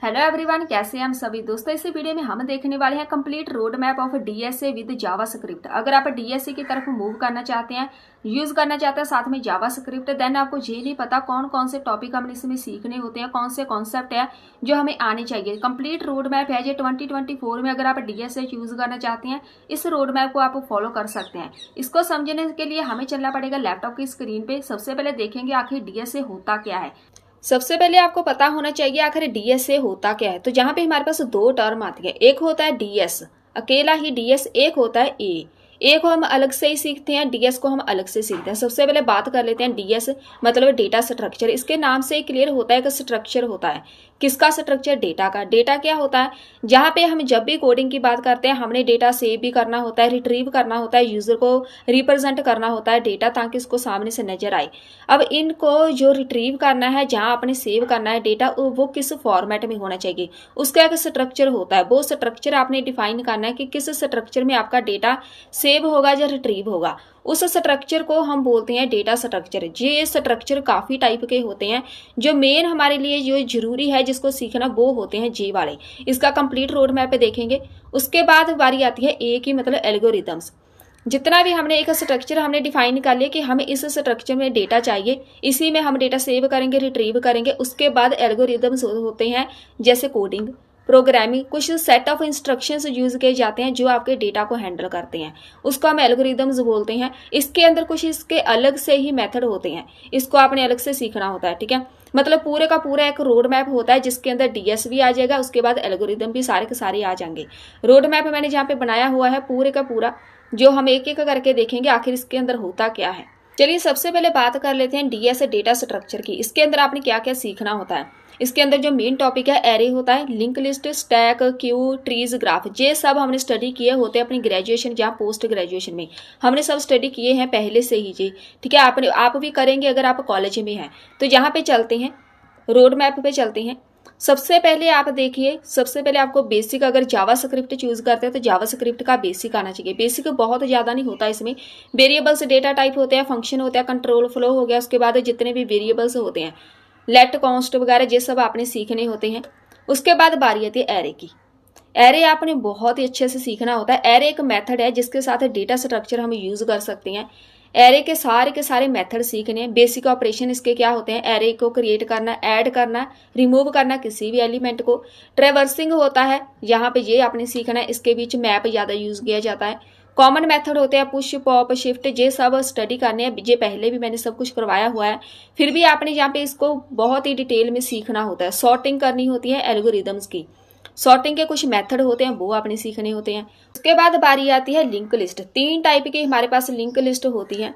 Hello everyone, कैसे हैं हम सभी दोस्तों। इस वीडियो में हम देखने वाले हैं complete road map of DSA with JavaScript. अगर आप डीएसए की तरफ मूव करना चाहते हैं, यूज करना चाहते हैं साथ में जावास्क्रिप्ट, देन आपको ये नहीं पता कौन कौन से टॉपिक हमें इसमें सीखने होते हैं, कौन से कॉन्सेप्ट है जो हमें आने चाहिए। कंप्लीट रोड मैप है ये 2024 में। अगर आप डीएसए यूज करना चाहते हैं, इस रोड मैप को आप फॉलो कर सकते हैं। इसको समझने के लिए हमें चलना पड़ेगा लैपटॉप की स्क्रीन पे। सबसे पहले देखेंगे आखिर डीएसए होता क्या है। सबसे पहले आपको पता होना चाहिए आखिर डीएसए होता क्या है। तो जहां पे हमारे पास दो टर्म आती है, एक होता है डीएस, अकेला ही डीएस, एक होता है ए। ए को हम अलग से ही सीखते हैं, डीएस को हम अलग से सीखते हैं। सबसे पहले बात कर लेते हैं डीएस मतलब डेटा स्ट्रक्चर। इसके नाम से क्लियर होता है कि स्ट्रक्चर होता है। किसका स्ट्रक्चर? डेटा का। डेटा क्या होता है? जहां पे हम जब भी कोडिंग की बात करते हैं, हमने डेटा सेव भी करना होता है, रिट्रीव करना होता है, यूजर को रिप्रेजेंट करना होता है डेटा, ताकि उसको सामने से नजर आए। अब इनको जो रिट्रीव करना है, जहां आपने सेव करना है डेटा, वो किस फॉर्मेट में होना चाहिए, उसका एक स्ट्रक्चर होता है। वो स्ट्रक्चर आपने डिफाइन करना है कि किस स्ट्रक्चर में आपका डेटा सेव होगा या रिट्रीव होगा। उस स्ट्रक्चर को हम बोलते हैं डेटा स्ट्रक्चर। ये स्ट्रक्चर काफी टाइप के होते हैं। जो मेन हमारे लिए जो जरूरी है जिसको सीखना, वो होते हैं जी वाले। इसका कंप्लीट रोड मैप पे देखेंगे। उसके बाद बारी आती है ए की, मतलब एल्गोरिदम्स। जितना भी हमने एक स्ट्रक्चर हमने डिफाइन कर लिया कि हमें इस स्ट्रक्चर में डेटा चाहिए, इसी में हम डेटा सेव करेंगे, रिट्रीव करेंगे। उसके बाद एल्गोरिदम्स होते हैं, जैसे कोडिंग, प्रोग्रामिंग, कुछ सेट ऑफ इंस्ट्रक्शंस यूज किए जाते हैं जो आपके डेटा को हैंडल करते हैं, उसको हम एल्गोरिदम्स बोलते हैं। इसके अंदर कुछ इसके अलग से ही मेथड होते हैं, इसको आपने अलग से सीखना होता है। ठीक है, मतलब पूरे का पूरा एक रोड मैप होता है जिसके अंदर डीएस भी आ जाएगा, उसके बाद एल्गोरिदम भी सारे के सारे आ जाएंगे। रोड मैप मैंने जहाँ पे बनाया हुआ है पूरे का पूरा, जो हम एक एक करके देखेंगे आखिर इसके अंदर होता क्या है। चलिए सबसे पहले बात कर लेते हैं डीएस डेटा स्ट्रक्चर की। इसके अंदर आपने क्या क्या सीखना होता है। इसके अंदर जो मेन टॉपिक है, एरे होता है, link list, stack, Q, trees, graph. ये सब हमने स्टडी किए होते हैं अपनी ग्रेजुएशन या पोस्ट ग्रेजुएशन में। हमने सब स्टडी किए हैं पहले से ही जी। ठीक है, आप भी करेंगे अगर आप कॉलेज में हैं। तो यहाँ पे चलते हैं, रोड मैप पे चलते हैं। सबसे पहले आप देखिए, सबसे पहले आपको बेसिक, अगर जावास्क्रिप्ट चूज करते हैं तो जावास्क्रिप्ट का बेसिक आना चाहिए। बेसिक बहुत ज्यादा नहीं होता इसमें। वेरिएबल्स डेटा टाइप होते हैं, फंक्शन होता है, कंट्रोल फ्लो हो गया, उसके बाद जितने भी वेरिएबल्स होते हैं, लेट, कॉन्स्ट वगैरह, ये सब आपने सीखने होते हैं। उसके बाद बारी आती है एरे की। एरे आपने बहुत ही अच्छे से सीखना होता है। एरे एक मेथड है जिसके साथ डेटा स्ट्रक्चर हम यूज कर सकते हैं। एरे के सारे मेथड सीखने हैं। बेसिक ऑपरेशन इसके क्या होते हैं, एरे को क्रिएट करना, ऐड करना, रिमूव करना किसी भी एलिमेंट को। ट्रेवर्सिंग होता है, यहाँ पे ये आपने सीखना है। इसके बीच मैप ज्यादा यूज किया जाता है। कॉमन मेथड होते हैं, पुश, पॉप, शिफ्ट, ये सब स्टडी करने हैं। ये पहले भी मैंने सब कुछ करवाया हुआ है, फिर भी आपने यहाँ पे इसको बहुत ही डिटेल में सीखना होता है। सॉर्टिंग करनी होती है एल्गोरिदम्स की, सॉर्टिंग के कुछ मेथड होते हैं, वो आपने सीखने होते हैं। उसके बाद बारी आती है लिंक लिस्ट। 3 टाइप की हमारे पास लिंक लिस्ट होती है,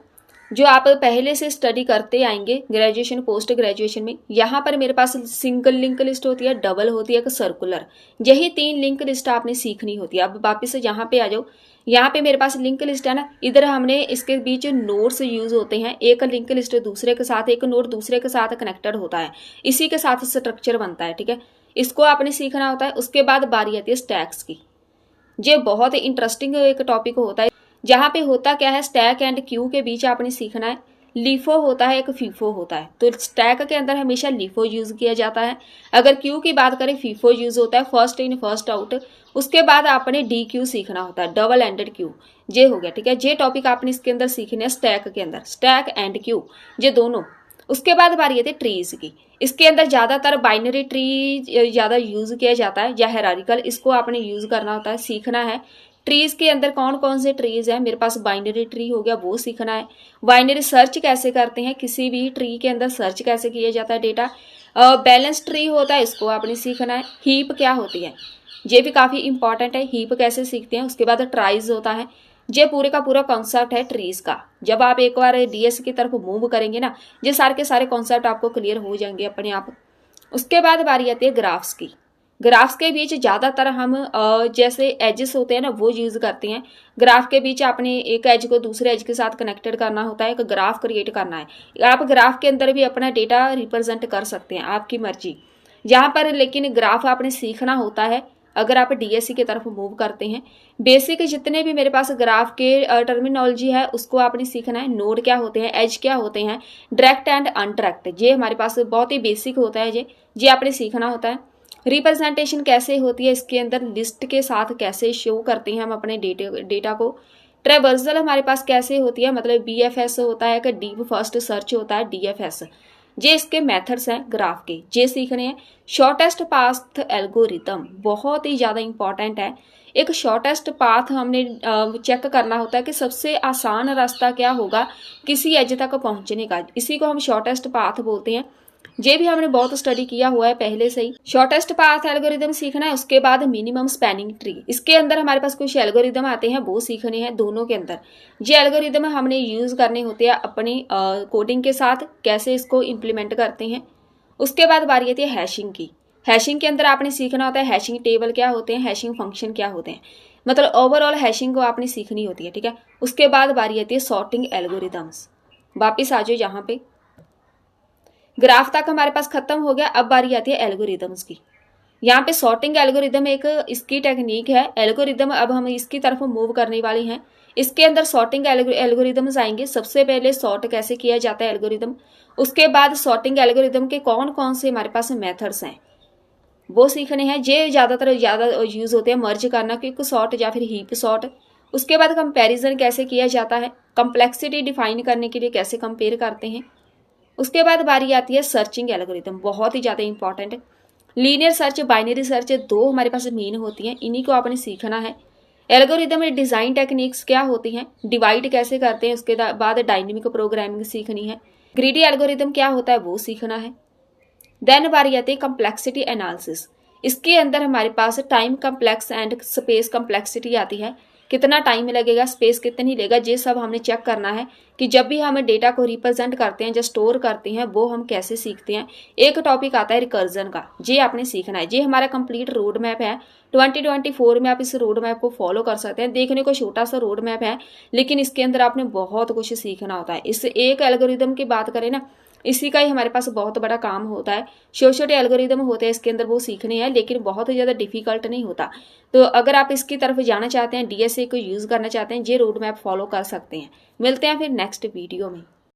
जो आप पहले से स्टडी करते आएंगे ग्रेजुएशन, पोस्ट ग्रेजुएशन में। यहाँ पर मेरे पास सिंगल लिंक लिस्ट होती है, डबल होती है, एक सर्कुलर। यही 3 लिंक लिस्ट आपने सीखनी होती है। अब वापिस यहाँ पे आ जाओ। यहाँ पे मेरे पास लिंक लिस्ट है ना, इधर हमने इसके बीच नोड्स यूज होते हैं। एक लिंक लिस्ट दूसरे के साथ, एक नोड दूसरे के साथ कनेक्टेड होता है, इसी के साथ स्ट्रक्चर बनता है। ठीक है, इसको आपने सीखना होता है। उसके बाद बारी आती है स्टैक्स की। ये बहुत ही इंटरेस्टिंग एक टॉपिक होता है। जहां पे होता क्या है, स्टैक एंड क्यू के बीच आपने सीखना है। लीफो होता है, एक फीफो होता है। तो स्टैक के अंदर हमेशा लीफो यूज किया जाता है। अगर क्यू की बात करें, फीफो यूज होता है, फर्स्ट इन फर्स्ट आउट। उसके बाद आपने डी क्यू सीखना होता है, डबल एंडेड क्यू। ये हो गया। ठीक है, ये टॉपिक आपने इसके अंदर सीखने हैं स्टैक के अंदर, स्टैक एंड क्यू, ये दोनों। उसके बाद बारी आती है ट्रीज की। इसके अंदर ज्यादातर बाइनरी ट्री ज्यादा यूज किया जाता है, या हेरारिकल, इसको आपने यूज करना होता है, सीखना है। ट्रीज के अंदर कौन कौन से ट्रीज है, मेरे पास बाइनरी ट्री हो गया, वो सीखना है। बाइनरी सर्च कैसे करते हैं, किसी भी ट्री के अंदर सर्च कैसे किया जाता है डेटा। बैलेंस ट्री होता है, इसको आपने सीखना है। हीप क्या होती है, ये भी काफी इंपॉर्टेंट है, हीप कैसे सीखते हैं। उसके बाद ट्राइज होता है। ये पूरे का पूरा कॉन्सेप्ट है ट्रीज का। जब आप एक बार डीएस की तरफ मूव करेंगे ना, ये सारे के सारे कॉन्सेप्ट आपको क्लियर हो जाएंगे अपने आप। उसके बाद बारी आती है ग्राफ्स की। ग्राफ्स के बीच ज्यादातर हम जैसे एजेस होते हैं ना, वो यूज करते हैं। ग्राफ के बीच आपने एक एज को दूसरे एज के साथ कनेक्टेड करना होता है, एक ग्राफ क्रिएट करना है। आप ग्राफ के अंदर भी अपना डेटा रिप्रेजेंट कर सकते हैं, आपकी मर्जी। यहाँ पर लेकिन ग्राफ आपने सीखना होता है अगर आप डीएससी की तरफ मूव करते हैं। बेसिक जितने भी मेरे पास ग्राफ के टर्मिनोलॉजी है, उसको आपने सीखना है। नोड क्या होते हैं, एज क्या होते हैं, डायरेक्ट एंड अनडायरेक्ट, ये हमारे पास बहुत ही बेसिक होता है। ये आपने सीखना होता है। रिप्रेजेंटेशन कैसे होती है, इसके अंदर लिस्ट के साथ कैसे शो करते हैं हम अपने डेटा को। ट्रेवर्सल हमारे पास कैसे होती है, मतलब BFS होता है कि डीप फर्स्ट सर्च होता है DFS। ये इसके मेथड्स हैं ग्राफ के, ये सीखने हैं। शॉर्टेस्ट पाथ एल्गोरिदम बहुत ही ज़्यादा इंपॉर्टेंट है। एक शॉर्टेस्ट पाथ हमने चेक करना होता है कि सबसे आसान रास्ता क्या होगा किसी एज तक पहुंचने का, इसी को हम शॉर्टेस्ट पाथ बोलते हैं। ये भी हमने बहुत स्टडी किया हुआ है पहले से ही। शॉर्टेस्ट पाथ एल्गोरिदम सीखना है, उसके बाद मिनिमम स्पैनिंग ट्री, इसके अंदर हमारे पास कुछ एल्गोरिदम आते हैं वो सीखने हैं दोनों के अंदर। ये एल्गोरिदम हमने यूज करने होते हैं अपनी कोडिंग के साथ, कैसे इसको इम्प्लीमेंट करते हैं। उसके बाद बारी आती है हैशिंग की। हैशिंग के अंदर आपने सीखना होता है हैशिंग टेबल क्या होते हैं, हैशिंग फंक्शन क्या होते हैं, मतलब ओवरऑल हैशिंग को आपने सीखनी होती है, ठीक है। उसके बाद बारी आती है सॉर्टिंग एल्गोरिदम्स। वापिस आ जाओ यहाँ पे, ग्राफ तक हमारे पास खत्म हो गया। अब बारी आती है एल्गोरिदम्स की। यहाँ पे सॉर्टिंग एल्गोरिदम एक इसकी टेक्निक है, एल्गोरिदम अब हम इसकी तरफ मूव करने वाले हैं। इसके अंदर सॉर्टिंग एल्गोरिदम्स आएंगे। सबसे पहले सॉर्ट कैसे किया जाता है एल्गोरिदम, उसके बाद सॉर्टिंग एल्गोरिदम के कौन कौन से हमारे पास मेथड्स हैं वो सीखने हैं। ये ज़्यादा यूज होते हैं मर्ज करना, क्विक सॉर्ट या फिर हीप सॉर्ट। उसके बाद कंपैरिजन कैसे किया जाता है, कंप्लेक्सिटी डिफाइन करने के लिए कैसे कंपेयर करते हैं। उसके बाद बारी आती है सर्चिंग एल्गोरिदम, बहुत ही ज़्यादा इंपॉर्टेंट है। लीनियर सर्च, बाइनरी सर्च, दो हमारे पास मेन होती हैं, इन्हीं को आपने सीखना है। एल्गोरिदम में डिज़ाइन टेक्निक्स क्या होती हैं, डिवाइड कैसे करते हैं, उसके बाद डायनेमिक प्रोग्रामिंग सीखनी है। ग्रीडी एल्गोरिदम क्या होता है वो सीखना है। देन बारी आती है कम्प्लेक्सिटी एनालिसिस। इसके अंदर हमारे पास time complex and space complexity आती है, कितना टाइम लगेगा, स्पेस कितनी लेगा, ये सब हमने चेक करना है कि जब भी हम डेटा को रिप्रेजेंट करते हैं, जो स्टोर करते हैं, वो हम कैसे सीखते हैं। एक टॉपिक आता है रिकर्जन का, ये आपने सीखना है। ये हमारा कंप्लीट रोड मैप है। 2024 में आप इस रोड मैप को फॉलो कर सकते हैं। देखने को छोटा सा रोड मैप है, लेकिन इसके अंदर आपने बहुत कुछ सीखना होता है। इस एक एल्गोरिदम की बात करें ना, इसी का ही हमारे पास बहुत बड़ा काम होता है। छोटे छोटे एल्गोरिदम होते हैं इसके अंदर, वो सीखने हैं, लेकिन बहुत ही ज़्यादा डिफिकल्ट नहीं होता। तो अगर आप इसकी तरफ जाना चाहते हैं, DSA को यूज़ करना चाहते हैं, ये रोड मैप फॉलो कर सकते हैं। मिलते हैं फिर नेक्स्ट वीडियो में।